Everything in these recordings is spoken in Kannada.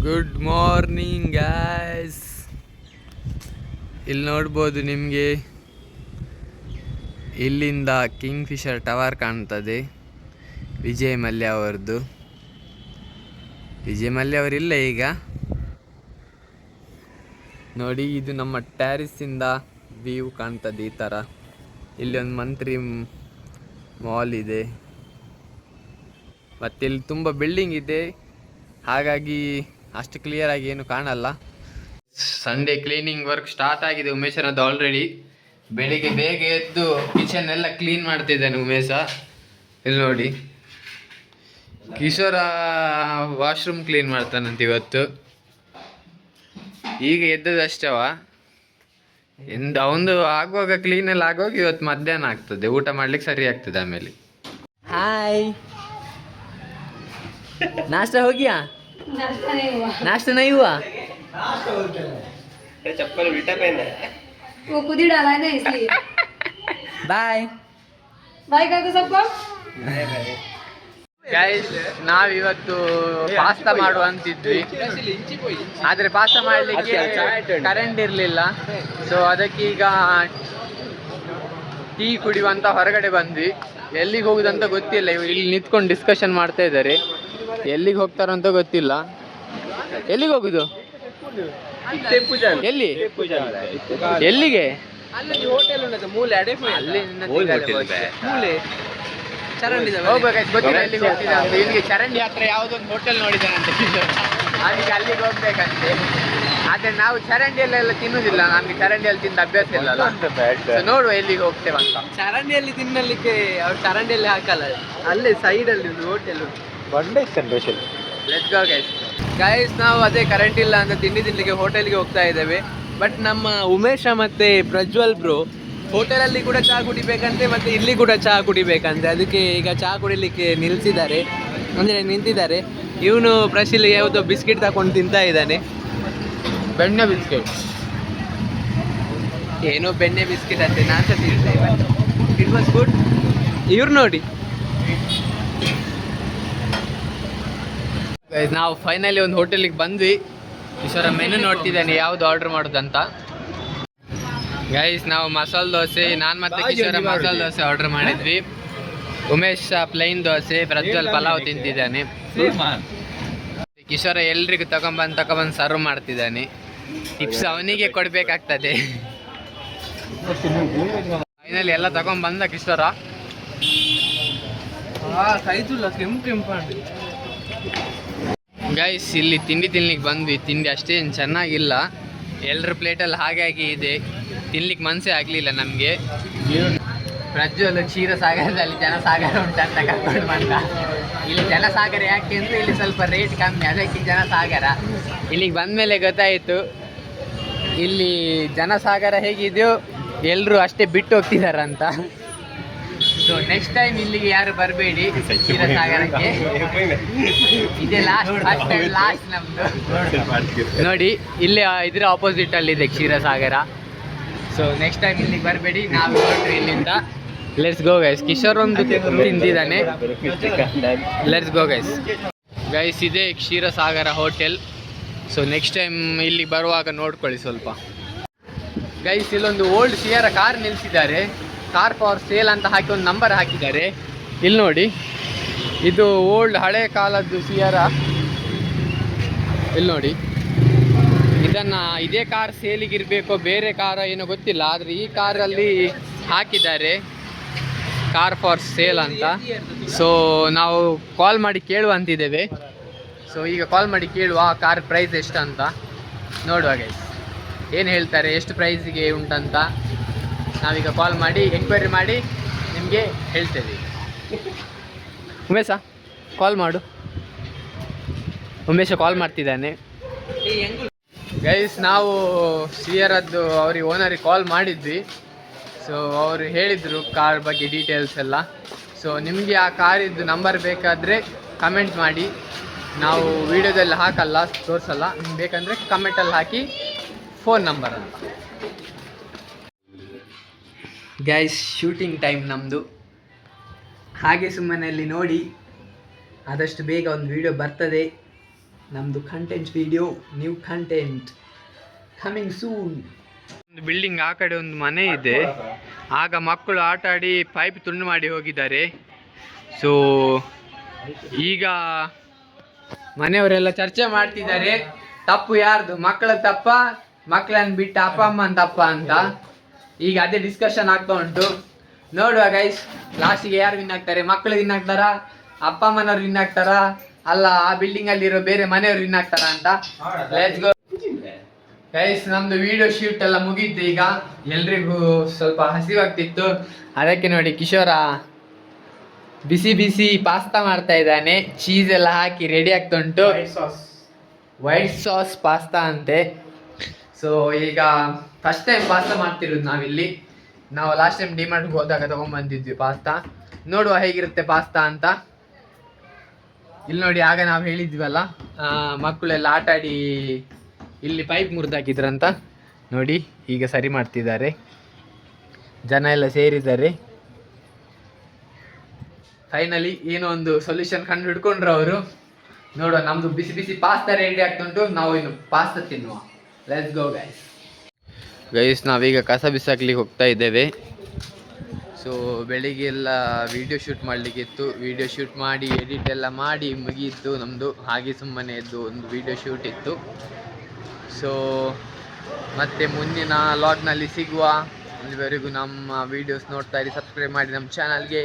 Good morning guys. ಇಲ್ಲಿ ನೋಡ್ಬೋದು ನಿಮಗೆ, ಇಲ್ಲಿಂದ ಕಿಂಗ್ ಫಿಶರ್ ಟವರ್ ಕಾಣ್ತದೆ. ವಿಜಯ್ ಮಲ್ಯ ಅವರದ್ದು. ವಿಜಯ್ ಮಲ್ಯ ಅವರಿಲ್ಲ ಈಗ ನೋಡಿ. ಇದು ನಮ್ಮ ಟ್ಯಾರಿಸಿಂದ ವ್ಯೂ ಕಾಣ್ತದೆ ಈ ಥರ. ಇಲ್ಲಿ ಒಂದು ಮಂತ್ರಿ ಮಾಲ್ ಇದೆ, ಮತ್ತು ಇಲ್ಲಿ ತುಂಬ ಬಿಲ್ಡಿಂಗ್ ಇದೆ, ಹಾಗಾಗಿ ಅಷ್ಟು ಕ್ಲಿಯರಾಗಿ ಏನು ಕಾಣಲ್ಲ. ಸಂಡೇ ಕ್ಲೀನಿಂಗ್ ವರ್ಕ್ ಸ್ಟಾರ್ಟ್ ಆಗಿದೆ ಉಮೇಶನದ್ದು ಆಲ್ರೆಡಿ. ಬೆಳಿಗ್ಗೆ ಬೇಗ ಎದ್ದು ಕಿಚನ್ ಎಲ್ಲ ಕ್ಲೀನ್ ಮಾಡ್ತಿದ್ದಾನೆ ಉಮೇಶ. ಇಲ್ಲಿ ನೋಡಿ, ಕಿಶೋರ ವಾಶ್ರೂಮ್ ಕ್ಲೀನ್ ಮಾಡ್ತಾನಂತ ಇವತ್ತು. ಈಗ ಎದ್ದದಷ್ಟವ ಅವಂದು ಆಗುವಾಗ ಕ್ಲೀನೆಲ್ಲ ಆಗುವಾಗ ಇವತ್ತು ಮಧ್ಯಾಹ್ನ ಆಗ್ತದೆ, ಊಟ ಮಾಡ್ಲಿಕ್ಕೆ ಸರಿ ಆಗ್ತದೆ ಆಮೇಲೆ. ಹಾಯ್, नाश्ता हो गया? नाश्ता नहीं हुआ? चप्पल उल्टा पहना है, वो खुद ही डाला है ना इसलिए। बाय बाय कर दो सबको। ಗೈಸ್, ನಾವಿವತ್ತು ಪಾಸ್ತಾ ಮಾಡುವ ಅಂತಿದ್ವಿ, ಆದರೆ ಪಾಸ್ತಾ ಮಾಡಲಿಕ್ಕೆ ಕರೆಂಟ್ ಇರಲಿಲ್ಲ. ಸೊ ಅದಕ್ಕೆ ಈಗ ಟೀ ಕುಡಿಯುವಂತ ಹೊರಗಡೆ ಬಂದ್ವಿ. ಎಲ್ಲಿಗೆ ಹೋಗುದಂತ ಗೊತ್ತಿಲ್ಲ. ಇಲ್ಲಿ ನಿಂತ್ಕೊಂಡು ಡಿಸ್ಕಷನ್ ಮಾಡ್ತಾ ಇದ್ದಾರೆ. ಎಲ್ಲಿಗೆ ಹೋಗ್ತಾರಂತ ಗೊತ್ತಿಲ್ಲ. ಎಲ್ಲಿಗೆ ಹೋಗುದು? ಎಲ್ಲಿ? ಎಲ್ಲಿಗೆ? ಹೋಗ್ಬೇಕಾಯ್ತು, ಗೊತ್ತಿಲ್ಲ ಎಲ್ಲಿಗೆ ಹೋಗ್ತಿದ್ದೆ ಅಂತ. ಇಲ್ಲಿಗೆ ಚರಂಡಿ ಹತ್ರ ಯಾವುದೊಂದು ಹೋಟೆಲ್ ನೋಡಿದ್ದಾನಂತೆ ಅದಕ್ಕೆ ಅಲ್ಲಿಗೆ ಹೋಗ್ಬೇಕಂತೆ. ಆದ್ರೆ ನಾವು ಚರಂಡಿಯಲ್ಲೆಲ್ಲ ತಿನ್ನುವುದಿಲ್ಲ, ನಮ್ಗೆ ಚರಂಡಿಯಲ್ಲಿ ತಿಂದ ಅಭ್ಯಾಸ ಇಲ್ಲ. ನೋಡುವ ಎಲ್ಲಿಗೆ ಹೋಗ್ತೇವೆ ಅಂತ. ಚರಂಡಿಯಲ್ಲಿ ತಿನ್ನಲಿಕ್ಕೆ ಅವ್ರು ಚರಂಡಿಯಲ್ಲಿ ಹಾಕಲ್ಲ, ಅಲ್ಲೇ ಸೈಡಲ್ಲಿ ಒಂದು hotel let's go guys. Guys, ನಾವು ಅದೇ ಕರೆಂಟ್ ಇಲ್ಲ ಅಂತ ತಿಂಡಿ ತಿನ್ನಲಿಕ್ಕೆ ಹೋಟೆಲ್ಗೆ ಹೋಗ್ತಾ ಇದ್ದೇವೆ. ಬಟ್ ನಮ್ಮ ಉಮೇಶ ಮತ್ತೆ ಪ್ರಜ್ವಲ್ ಬ್ರೋ ಹೋಟೆಲಲ್ಲಿ ಕೂಡ ಚಹಾ ಕುಡಿಬೇಕಂತೆ, ಮತ್ತೆ ಇಲ್ಲಿ ಕೂಡ ಚಹಾ ಕುಡಿಬೇಕಂತೆ. ಅದಕ್ಕೆ ಈಗ ಚಹಾ ಕುಡಿಲಿಕ್ಕೆ ನಿಂತಿದ್ದಾರೆ. ಇವನು ಪ್ರಶಿಲ್ ಯಾವುದೋ ಬಿಸ್ಕೆಟ್ ತಗೊಂಡು ತಿಂತಾ ಇದ್ದಾನೆ. ಬೆಣ್ಣೆ ಬಿಸ್ಕೆಟ್, ಏನೋ ಬೆಣ್ಣೆ ಬಿಸ್ಕೆಟ್ ಅಂತೆ, ನಾನು ಸಹ ತಿಂತೆ. It was good. ಇವ್ರು ನೋಡಿ, ನಾವು ಫೈನಲಿ ಒಂದು ಹೋಟೆಲಿಗೆ ಬಂದ್ವಿ. ಈಶ್ವರ ಮೆನು ನೋಡ್ತಿದ್ದಾನೆ ಯಾವ್ದು ಆರ್ಡರ್ ಮಾಡೋದಂತ. ಗೈಸ್, ನಾವು ಮಸಾಲೆ ದೋಸೆ, ನಾನು ಮತ್ತೆ ಕಿಶೋರ ಮಸಾಲೆ ದೋಸೆ ಆರ್ಡರ್ ಮಾಡಿದ್ವಿ. ಉಮೇಶ್ ಪ್ಲೈನ್ ದೋಸೆ, ಪ್ರಜ್ವಲ್ ಪಲಾವ್ ತಿಂತಿದ್ದಾನೆ. ಕಿಶೋರ ಎಲ್ರಿಗೂ ತಗೊಂಬಂದು ಸರ್ವ್ ಮಾಡ್ತಿದ್ದಾನೆ. ಟಿಪ್ಸ್ ಅವನಿಗೆ ಕೊಡಬೇಕಾಗ್ತದೆ. ಫೈನಲಿ ಎಲ್ಲ ತಗೊಂಡ್ಬಂದ ಕಿಶೋರ. ಗೈಸ್, ಇಲ್ಲಿ ತಿಂಡಿ ತಿನ್ಲಿಕ್ಕೆ ಬಂದ್ವಿ. ತಿಂಡಿ ಅಷ್ಟೇನು ಚೆನ್ನಾಗಿಲ್ಲ, ಎಲ್ಲರ ಪ್ಲೇಟಲ್ಲಿ ಹಾಗಾಗಿ ಇದೆ, ತಿನ್ಲಿಕ್ಕೆ ಮನಸ್ಸೇ ಆಗಲಿಲ್ಲ ನಮಗೆ. ಪ್ರಜ್ವಲ್ ಕ್ಷೀರಸಾಗರದಲ್ಲಿ ಜನಸಾಗರ ಉಂಟಂತ ಕರ್ಕೊಂಡು ಬಂದ. ಇಲ್ಲಿ ಜನಸಾಗರ ಯಾಕೆ ಅಂದರೆ ಇಲ್ಲಿ ಸ್ವಲ್ಪ ರೇಟ್ ಕಮ್ಮಿ, ಅದಕ್ಕೆ ಜನಸಾಗರ. ಇಲ್ಲಿಗೆ ಬಂದಮೇಲೆ ಗೊತ್ತಾಯಿತು ಇಲ್ಲಿ ಜನಸಾಗರ ಹೇಗಿದೆಯೋ ಎಲ್ಲರೂ ಅಷ್ಟೇ ಬಿಟ್ಟು ಹೋಗ್ತಿದಾರಂತ. ಸೊ ನೆಕ್ಸ್ಟ್ ಟೈಮ್ ಇಲ್ಲಿಗೆ ಯಾರು ಬರಬೇಡಿ ಕ್ಷೀರಸಾಗರಕ್ಕೆ. ಇದೇ ಲಾಸ್ಟ್ ನಮ್ಮದು. ನೋಡಿ, ಇಲ್ಲಿ ಇದರ ಆಪೋಸಿಟಲ್ಲಿದೆ ಕ್ಷೀರಸಾಗರ. ಸೊ ನೆಕ್ಸ್ಟ್ ಟೈಮ್ ಇಲ್ಲಿಗೆ ಬರಬೇಡಿ. ನಾವು ಹೊರಟ್ರಿ ಇಲ್ಲಿಂದ. Let's go guys. ಕಿಶೋರ್ ಒಂದು ತಿಂದಿದ್ದಾನೆ. Let's go guys. ಗೈಸ್, ಇದೇ Ksheerasagara hotel. So next time ಇಲ್ಲಿ ಬರುವಾಗ ನೋಡ್ಕೊಳ್ಳಿ ಸ್ವಲ್ಪ. ಗೈಸ್, ಇಲ್ಲೊಂದು ಓಲ್ಡ್ ಸಿಯರ ಕಾರ್ ನಿಲ್ಲಿಸಿದ್ದಾರೆ. ಕಾರ್ ಫಾರ್ ಸೇಲ್ ಅಂತ ಹಾಕಿ ಒಂದು ನಂಬರ್ ಹಾಕಿದ್ದಾರೆ. ಇಲ್ಲಿ ನೋಡಿ, ಇದು ಓಲ್ಡ್ ಹಳೆ ಕಾಲದ್ದು ಸಿಯರ. ಇಲ್ಲಿ ನೋಡಿ, ಇದೇ ಕಾರ್ ಸೇಲಿಗಿರಬೇಕೋ ಬೇರೆ ಕಾರ ಏನೋ ಗೊತ್ತಿಲ್ಲ, ಆದರೆ ಈ ಕಾರಲ್ಲಿ ಹಾಕಿದ್ದಾರೆ ಕಾರ್ ಫಾರ್ ಸೇಲ್ ಅಂತ. ಸೊ ನಾವು ಕಾಲ್ ಮಾಡಿ ಕೇಳುವ ಅಂತಿದ್ದೇವೆ. ಸೊ ಈಗ ಕಾಲ್ ಮಾಡಿ ಕೇಳುವ ಆ ಕಾರ್ ಪ್ರೈಸ್ ಎಷ್ಟು ಅಂತ ನೋಡುವ ಗೈಸ್. ಏನು ಹೇಳ್ತಾರೆ, ಎಷ್ಟು ಪ್ರೈಸಿಗೆ ಉಂಟಂತ ನಾವೀಗ ಕಾಲ್ ಮಾಡಿ ಎಂಕ್ವೈರಿ ಮಾಡಿ ನಿಮಗೆ ಹೇಳ್ತೇವೆ. ಉಮೇಶ ಕಾಲ್ ಮಾಡು. ಉಮೇಶ ಕಾಲ್ ಮಾಡ್ತಿದ್ದಾನೆ. ಗೈಸ್, ನಾವು ಸಿಯರದ್ದು ಅವ್ರಿಗೆ ಓನರಿಗೆ ಕಾಲ್ ಮಾಡಿದ್ವಿ. ಸೊ ಅವರು ಹೇಳಿದರು ಕಾರ್ ಬಗ್ಗೆ ಡೀಟೇಲ್ಸ್ ಎಲ್ಲ. ಸೊ ನಿಮಗೆ ಆ ಕಾರಿದ್ದು ನಂಬರ್ ಬೇಕಾದರೆ ಕಮೆಂಟ್ ಮಾಡಿ, ನಾವು ವಿಡಿಯೋದಲ್ಲಿ ಹಾಕಲ್ಲ, ತೋರಿಸಲ್ಲ. ನಿಮ್ಗೆ ಬೇಕಂದರೆ ಕಮೆಂಟಲ್ಲಿ ಹಾಕಿ ಫೋನ್ ನಂಬರ್ ಅಂತ. ಗೈಸ್, ಶೂಟಿಂಗ್ ಟೈಮ್ ನಮ್ಮದು. ಹಾಗೆ ಸುಮ್ಮನೆ ಅಲ್ಲಿ ನೋಡಿ, ಆದಷ್ಟು ಬೇಗ ಒಂದು ವಿಡಿಯೋ ಬರ್ತದೆ. ನಮ್ಮದು content video, new content coming soon. ಒಂದು ಬಿಲ್ಡಿಂಗ್ ಆ ಕಡೆ ಒಂದು ಮನೆ ಇದೆ. ಆಗ ಮಕ್ಕಳು ಆಟ ಆಡಿ ಪೈಪ್ ತುಂಡು ಮಾಡಿ ಹೋಗಿದ್ದಾರೆ. ಸೊ ಈಗ ಮನೆಯವರೆಲ್ಲ ಚರ್ಚೆ ಮಾಡ್ತಿದ್ದಾರೆ, ತಪ್ಪು ಯಾರ್ದು, ಮಕ್ಕಳ ತಪ್ಪ, ಮಕ್ಕಳನ್ನು ಬಿಟ್ಟು ಅಪ್ಪ ಅಮ್ಮನ ತಪ್ಪ ಅಂತ. ಈಗ ಅದೇ ಡಿಸ್ಕಷನ್ ಆಗ್ತಾ ಉಂಟು. ನೋಡುವ ಗೈಸ್, ಲಾಸ್ಟಿಗೆ ಯಾರು ವಿನ್ ಆಗ್ತಾರೆ, ಮಕ್ಕಳು ವಿನ್ ಆಗ್ತಾರಾ, ಅಪ್ಪ ಅಮ್ಮನವ್ರು ವಿನ್ ಆಗ್ತಾರಾ, ಅಲ್ಲ ಆ ಬಿಲ್ಡಿಂಗ್ ಅಲ್ಲಿರೋ ಬೇರೆ ಮನೆಯವ್ರು ವಿನ್ ಆಗ್ತಾರಾ ಅಂತ. Let's go guys. ನಮ್ದು ವಿಡಿಯೋ ಶೂಟ್ ಎಲ್ಲ ಮುಗೀತು. ಈಗ ಎಲ್ರಿಗೂ ಸ್ವಲ್ಪ ಹಸಿವಾಗ್ತಿತ್ತು, ಅದಕ್ಕೆ ನೋಡಿ ಕಿಶೋರ ಬಿಸಿ ಬಿಸಿ ಪಾಸ್ತಾ ಮಾಡ್ತಾ ಇದ್ದಾನೆ. ಚೀಸ್ ಎಲ್ಲ ಹಾಕಿ ರೆಡಿ ಆಗ್ತಾ ಉಂಟು. ವೈಟ್ ಸಾಸ್ ಪಾಸ್ತಾ ಅಂತೆ. ಸೊ ಈಗ ಫಸ್ಟ್ ಟೈಮ್ ಪಾಸ್ತಾ ಮಾಡ್ತಿರೋದು ನಾವಿಲ್ಲಿ. ನಾವು ಲಾಸ್ಟ್ ಟೈಮ್ ಡಿಮಾರ್ಟ್ಗೆ ಹೋದಾಗ ತೊಗೊಂಡ್ಬಂದಿದ್ವಿ ಪಾಸ್ತಾ. ನೋಡುವ ಹೇಗಿರುತ್ತೆ ಪಾಸ್ತಾ ಅಂತ. ಇಲ್ಲಿ ನೋಡಿ, ಆಗ ನಾವು ಹೇಳಿದ್ವಲ್ಲ ಮಕ್ಕಳೆಲ್ಲ ಆಟ ಆಡಿ ಇಲ್ಲಿ ಪೈಪ್ ಮುರಿದಾಕಿದ್ರಂತ. ನೋಡಿ ಈಗ ಸರಿ ಮಾಡ್ತಿದ್ದಾರೆ, ಜನ ಎಲ್ಲ ಸೇರಿದ್ದಾರೆ. ಫೈನಲಿ ಏನೋ ಒಂದು ಸೊಲ್ಯೂಷನ್ ಕಂಡು ಹಿಡ್ಕೊಂಡ್ರು ಅವರು. ನೋಡುವ, ನಮ್ದು ಬಿಸಿ ಬಿಸಿ ಪಾಸ್ತಾ ರೆಡಿ ಆಗ್ತುಂಟು. ನಾವು ಇನ್ನು ಪಾಸ್ತಾ ತಿನ್ನುವ. Let's go guys. ಗೈಸ್, ನಾವೀಗ ಕಸ ಬಿಸಾಕ್ಲಿಕ್ಕೆ ಹೋಗ್ತಾ ಇದ್ದೇವೆ. ಸೊ ಬೆಳಿಗ್ಗೆ ಎಲ್ಲ ವೀಡಿಯೋ ಶೂಟ್ ಮಾಡಲಿಕ್ಕಿತ್ತು. ವೀಡಿಯೋ ಶೂಟ್ ಮಾಡಿ ಎಡಿಟ್ ಎಲ್ಲ ಮಾಡಿ ಮುಗಿಯಿತು ನಮ್ಮದು. ಹಾಗೆ ಸುಮ್ಮನೆ ಎದ್ದು ಒಂದು ವೀಡಿಯೋ ಶೂಟ್ ಇತ್ತು. ಸೊ ಮತ್ತೆ ಮುಂದಿನ ಲಾಗ್ನಲ್ಲಿ ಸಿಗುವ. ಅಲ್ಲಿವರೆಗೂ ನಮ್ಮ ವೀಡಿಯೋಸ್ ನೋಡ್ತಾ ಇರಿ, ಸಬ್ಸ್ಕ್ರೈಬ್ ಮಾಡಿ ನಮ್ಮ ಚಾನಲ್ಗೆ.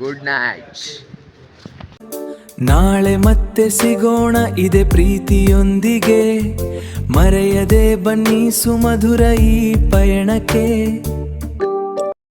Good night. ನಾಳೆ ಮತ್ತೆ ಸಿಗೋಣ ಇದೆ ಪ್ರೀತಿಯೊಂದಿಗೆ, ಮರೆಯದೆ ಬನ್ನಿ ಸುಮಧುರ ಈ ಪಯಣಕ್ಕೆ.